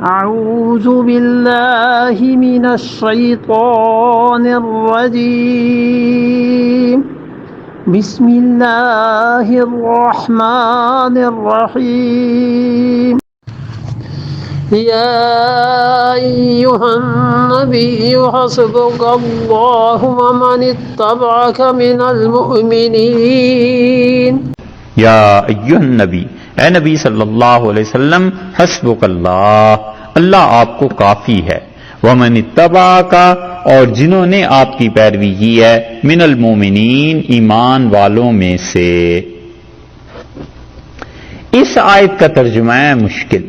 أعوذ بالله من الشيطان الرجيم بسم الله الرحمن الرحيم يا أيها النبي حسبك الله ومن اتبعك من المؤمنين یا ایھا النبی، اے نبی صلی اللہ علیہ وسلم، حسبک اللہ، اللہ آپ کو کافی ہے، ومن اتبعک، اور جنہوں نے آپ کی پیروی کی ہے، من المومنین، ایمان والوں میں سے۔ اس آیت کا ترجمہ ہے مشکل۔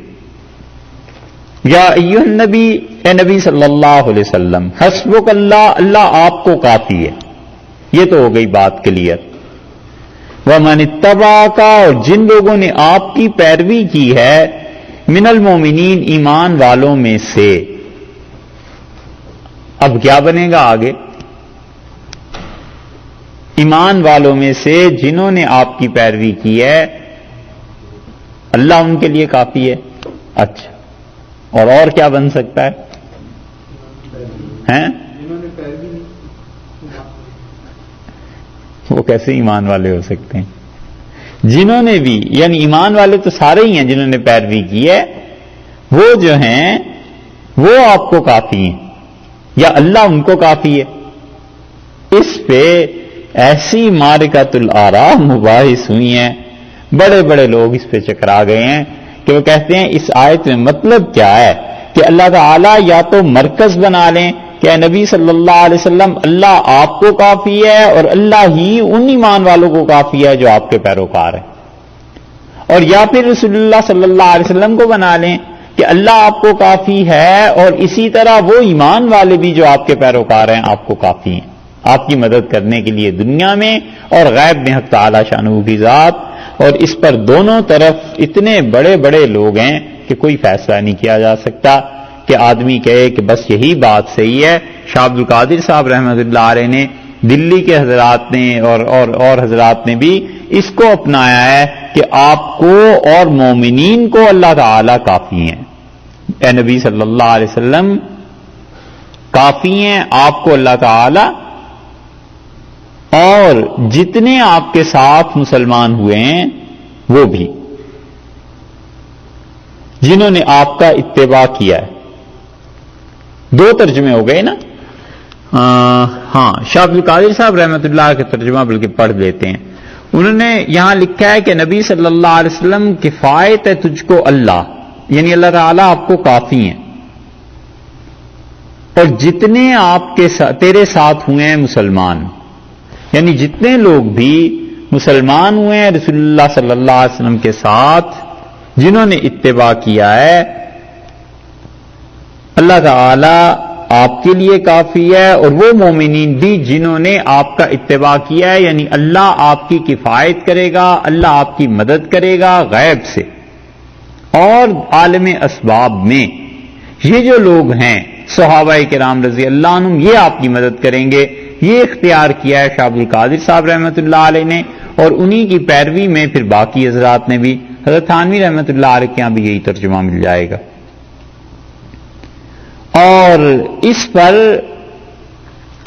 یا ایھا النبی، اے نبی صلی اللہ علیہ وسلم، حسبک اللہ، اللہ آپ کو کافی ہے، یہ تو ہو گئی بات کلیئر۔ وَمَنِ اتَّبَعَكَ، اور جن لوگوں نے آپ کی پیروی کی ہے، من المومنین، ایمان والوں میں سے۔ اب کیا بنے گا آگے؟ ایمان والوں میں سے جنہوں نے آپ کی پیروی کی ہے، اللہ ان کے لیے کافی ہے۔ اچھا، اور کیا بن سکتا ہے؟ ہیں؟ وہ کیسے ایمان والے ہو سکتے ہیں؟ جنہوں نے بھی، یعنی ایمان والے تو سارے ہی ہیں جنہوں نے پیروی کی ہے، وہ جو ہیں وہ آپ کو کافی ہیں، یا اللہ ان کو کافی ہے۔ اس پہ ایسی معرکۃ الآراء مباحث ہوئی ہیں، بڑے بڑے لوگ اس پہ چکرا گئے ہیں کہ وہ کہتے ہیں اس آیت میں مطلب کیا ہے کہ اللہ تعالیٰ یا تو مرکز بنا لیں کہ اے نبی صلی اللہ علیہ وسلم، اللہ آپ کو کافی ہے اور اللہ ہی ان ایمان والوں کو کافی ہے جو آپ کے پیروکار ہیں، اور یا پھر رسول اللہ صلی اللہ علیہ وسلم کو بنا لیں کہ اللہ آپ کو کافی ہے اور اسی طرح وہ ایمان والے بھی جو آپ کے پیروکار ہیں آپ کو کافی ہیں، آپ کی مدد کرنے کے لیے دنیا میں اور غیب میں حق تعالی شانہ کی ذات۔ اور اس پر دونوں طرف اتنے بڑے بڑے لوگ ہیں کہ کوئی فیصلہ نہیں کیا جا سکتا کہ آدمی کہے کہ بس یہی بات صحیح ہے۔ شاہ عبد القادر صاحب رحمۃ اللہ علیہ نے، دلی کے حضرات نے اور حضرات نے بھی اس کو اپنایا ہے کہ آپ کو اور مومنین کو اللہ تعالی کافی ہیں، اے نبی صلی اللہ علیہ وسلم کافی ہیں، آپ کو اللہ تعالی اور جتنے آپ کے ساتھ مسلمان ہوئے ہیں وہ بھی، جنہوں نے آپ کا اتباع کیا ہے۔ دو ترجمے ہو گئے نا؟ ہاں، شاہ عبد القادر صاحب رحمۃ اللہ کے ترجمہ بلکہ پڑھ لیتے ہیں۔ انہوں نے یہاں لکھا ہے کہ نبی صلی اللہ علیہ وسلم، کفایت ہے تجھ کو اللہ، یعنی اللہ تعالیٰ آپ کو کافی ہیں، اور جتنے آپ کے تیرے ساتھ ہوئے ہیں مسلمان، یعنی جتنے لوگ بھی مسلمان ہوئے ہیں رسول اللہ صلی اللہ علیہ وسلم کے ساتھ، جنہوں نے اتباع کیا ہے، اللہ تعالی آپ کے لیے کافی ہے، اور وہ مومنین بھی جنہوں نے آپ کا اتباع کیا ہے، یعنی اللہ آپ کی کفایت کرے گا، اللہ آپ کی مدد کرے گا غیب سے اور عالم اسباب میں۔ یہ جو لوگ ہیں صحابہ کرام رضی اللہ عنہم، یہ آپ کی مدد کریں گے۔ یہ اختیار کیا ہے شاہ عبد القادر صاحب رحمۃ اللہ علیہ نے، اور انہی کی پیروی میں پھر باقی حضرات نے بھی۔ حضرت تھانوی رحمۃ اللہ علیہ کے یہاں بھی یہی ترجمہ مل جائے گا۔ اور اس پر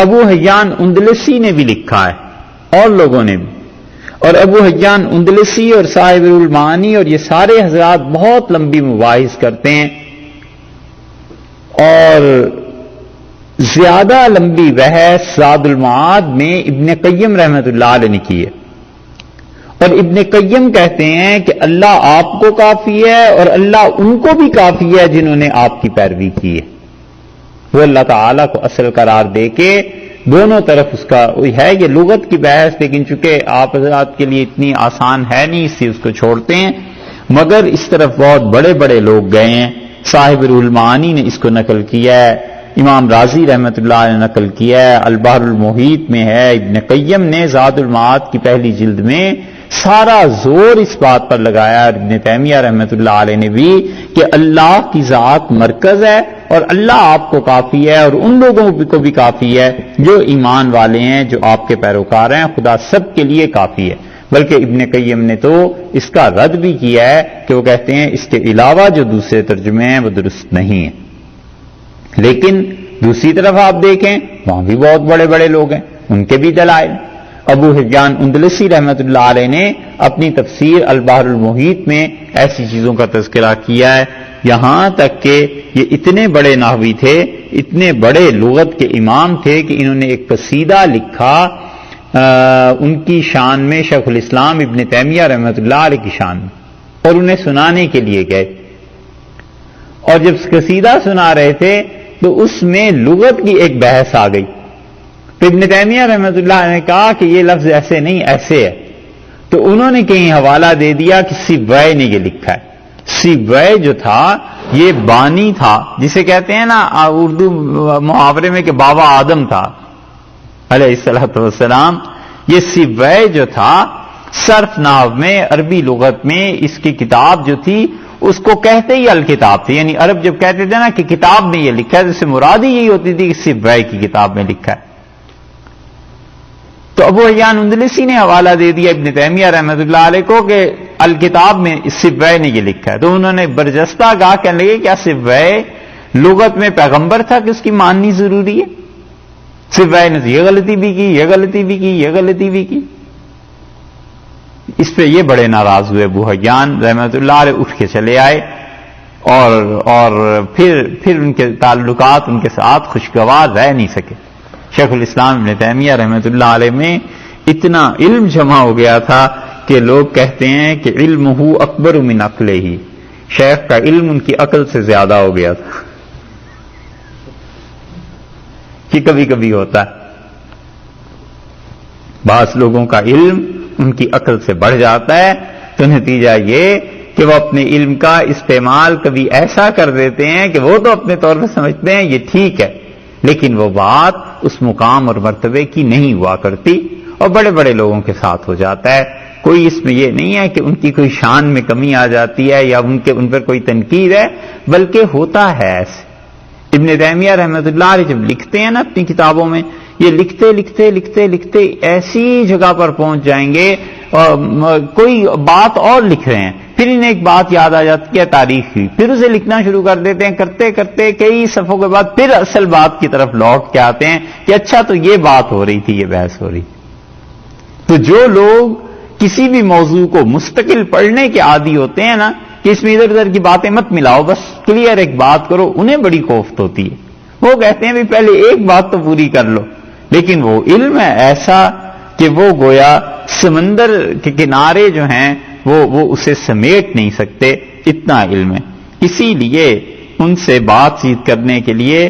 ابو حیان اندلسی نے بھی لکھا ہے اور لوگوں نے بھی، اور ابو حیان اندلسی اور صاحب المعانی اور یہ سارے حضرات بہت لمبی مباحث کرتے ہیں، اور زیادہ لمبی بحث زاد المعاد میں ابن قیم رحمۃ اللہ علیہ نے کی ہے، اور ابن قیم کہتے ہیں کہ اللہ آپ کو کافی ہے اور اللہ ان کو بھی کافی ہے جنہوں نے آپ کی پیروی کی ہے۔ وہ اللہ تعالیٰ کو اصل قرار دے کے دونوں طرف اس کا ہے، یہ لغت کی بحث، لیکن چونکہ آپ حضرات کے لیے اتنی آسان ہے نہیں، اس لیے اس کو چھوڑتے ہیں، مگر اس طرف بہت بڑے بڑے لوگ گئے ہیں۔ صاحب روح المعانی نے اس کو نقل کیا ہے، امام رازی رحمۃ اللہ نے نقل کیا ہے، البحر المحیط میں ہے، ابن قیم نے زاد المعاد کی پہلی جلد میں سارا زور اس بات پر لگایا، اور ابن تیمیہ رحمۃ اللہ علیہ نے بھی، کہ اللہ کی ذات مرکز ہے اور اللہ آپ کو کافی ہے اور ان لوگوں کو بھی کافی ہے جو ایمان والے ہیں، جو آپ کے پیروکار ہیں، خدا سب کے لیے کافی ہے۔ بلکہ ابن قیم نے تو اس کا رد بھی کیا ہے کہ وہ کہتے ہیں اس کے علاوہ جو دوسرے ترجمے ہیں وہ درست نہیں ہیں. لیکن دوسری طرف آپ دیکھیں وہاں بھی بہت بڑے بڑے لوگ ہیں، ان کے بھی دلائل. ابو حیان اندلسی رحمۃ اللہ علیہ نے اپنی تفسیر البحر المحیط میں ایسی چیزوں کا تذکرہ کیا ہے، یہاں تک کہ یہ اتنے بڑے نحوی تھے، اتنے بڑے لغت کے امام تھے کہ انہوں نے ایک قصیدہ لکھا ان کی شان میں، شیخ الاسلام ابن تیمیہ رحمۃ اللہ علیہ کی شان میں، اور انہیں سنانے کے لیے گئے. اور جب قصیدہ سنا رہے تھے تو اس میں لغت کی ایک بحث آ گئی. تو ابن تیمیہ رحمۃ اللہ نے کہا کہ یہ لفظ ایسے نہیں ایسے ہے. تو انہوں نے کہیں حوالہ دے دیا کہ سیبوئے نے یہ لکھا ہے. سیبوئے جو تھا یہ بانی تھا، جسے کہتے ہیں نا اردو محاورے میں کہ بابا آدم تھا علیہ الصلوۃ والسلام. یہ سیبوئے جو تھا صرف نحو میں، عربی لغت میں اس کی کتاب جو تھی اس کو کہتے ہی الکتاب تھی. یعنی عرب جب کہتے تھے نا کہ کتاب میں یہ لکھا ہے، جس سے مراد ہی یہی ہوتی تھی کہ سیبوئے کی کتاب میں لکھا ہے. تو ابو حیان اندلسی نے حوالہ دے دیا ابن تیمیہ رحمۃ اللہ علیہ کو کہ الکتاب میں سیبوئے نے یہ لکھا ہے. تو انہوں نے برجستہ کہا، کہنے لگے کیا سیبوئے لغت میں پیغمبر تھا کہ اس کی ماننی ضروری ہے؟ سیبوئے نے یہ غلطی بھی کی، یہ غلطی بھی کی، یہ غلطی بھی کی. اس پہ یہ بڑے ناراض ہوئے. ابو حیان رحمۃ اللہ علیہ اٹھ کے چلے آئے اور پھر ان کے تعلقات ان کے ساتھ خوشگوار رہ نہیں سکے. شیخ الاسلام ابن تیمیہ رحمۃ اللہ علیہ میں اتنا علم جمع ہو گیا تھا کہ لوگ کہتے ہیں کہ علمہ اکبر من عقلہ، شیخ کا علم ان کی عقل سے زیادہ ہو گیا تھا. کہ کبھی کبھی ہوتا ہے بعض لوگوں کا علم ان کی عقل سے بڑھ جاتا ہے، تو نتیجہ یہ کہ وہ اپنے علم کا استعمال کبھی ایسا کر دیتے ہیں کہ وہ تو اپنے طور پہ سمجھتے ہیں یہ ٹھیک ہے، لیکن وہ بات اس مقام اور مرتبے کی نہیں ہوا کرتی، اور بڑے بڑے لوگوں کے ساتھ ہو جاتا ہے. کوئی اس میں یہ نہیں ہے کہ ان کی کوئی شان میں کمی آ جاتی ہے یا ان پر کوئی تنقید ہے، بلکہ ہوتا ہے ایسے. ابن تیمیہ رحمۃ اللہ علیہ جب لکھتے ہیں نا اپنی کتابوں میں، یہ لکھتے لکھتے لکھتے لکھتے ایسی جگہ پر پہنچ جائیں گے کوئی بات اور لکھ رہے ہیں، پھر انہیں ایک بات یاد آ جاتی ہے تاریخ کی، پھر اسے لکھنا شروع کر دیتے ہیں، کرتے کرتے کئی صفحوں کے بعد پھر اصل بات کی طرف لوٹ کے آتے ہیں کہ اچھا تو یہ بات ہو رہی تھی، یہ بحث ہو رہی. تو جو لوگ کسی بھی موضوع کو مستقل پڑھنے کے عادی ہوتے ہیں نا کہ اس میں ادھر ادھر کی باتیں مت ملاؤ، بس کلیئر ایک بات کرو، انہیں بڑی کوفت ہوتی ہے. وہ کہتے ہیں بھی پہلے ایک بات تو پوری کر لو. لیکن وہ علم ہے ایسا کہ وہ گویا سمندر کے کنارے جو ہیں وہ اسے سمیٹ نہیں سکتے، اتنا علم ہے. اسی لیے ان سے بات چیت کرنے کے لیے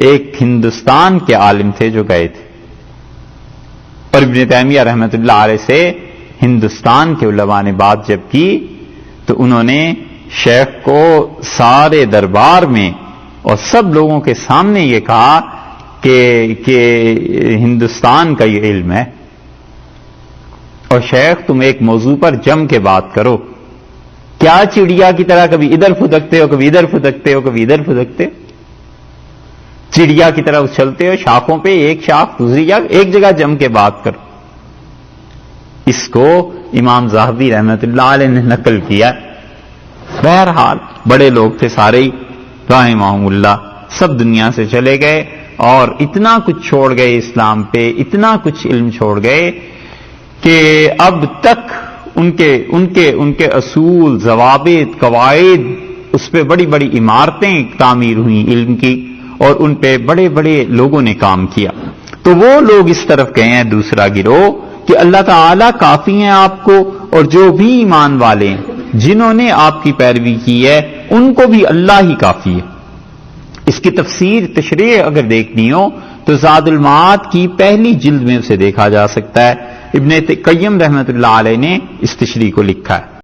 ایک ہندوستان کے عالم تھے جو گئے تھے، اور ابن تیمیہ رحمۃ اللہ علیہ سے ہندوستان کے علماء نے بات جب کی تو انہوں نے شیخ کو سارے دربار میں اور سب لوگوں کے سامنے یہ کہا کہ ہندوستان کا یہ علم ہے، اور شیخ تم ایک موضوع پر جم کے بات کرو. کیا چڑیا کی طرح کبھی ادھر پھدکتے ہو، کبھی ادھر پھدکتے ہو، کبھی ادھر پھدکتے ہو؟ چڑیا کی طرح اچھلتے ہو شاخوں پہ، ایک شاخ دوسری شاخ، ایک جگہ جم کے بات کرو. اس کو امام ذہبی رحمۃ اللہ علیہ نے نقل کیا. بہرحال بڑے لوگ تھے سارے ہی رحمہم اللہ، سب دنیا سے چلے گئے اور اتنا کچھ چھوڑ گئے اسلام پہ، اتنا کچھ علم چھوڑ گئے کہ اب تک ان کے اصول، ضوابط، قواعد، اس پہ بڑی بڑی عمارتیں تعمیر ہوئیں علم کی، اور ان پہ بڑے بڑے لوگوں نے کام کیا. تو وہ لوگ اس طرف گئے ہیں دوسرا گروہ کہ اللہ تعالیٰ کافی ہیں آپ کو، اور جو بھی ایمان والے ہیں جنہوں نے آپ کی پیروی کی ہے ان کو بھی اللہ ہی کافی ہے. اس کی تفسیر تشریح اگر دیکھنی ہو تو زاد المعاد کی پہلی جلد میں اسے دیکھا جا سکتا ہے. ابن قیم رحمۃ اللہ علیہ نے اس تشریح کو لکھا ہے.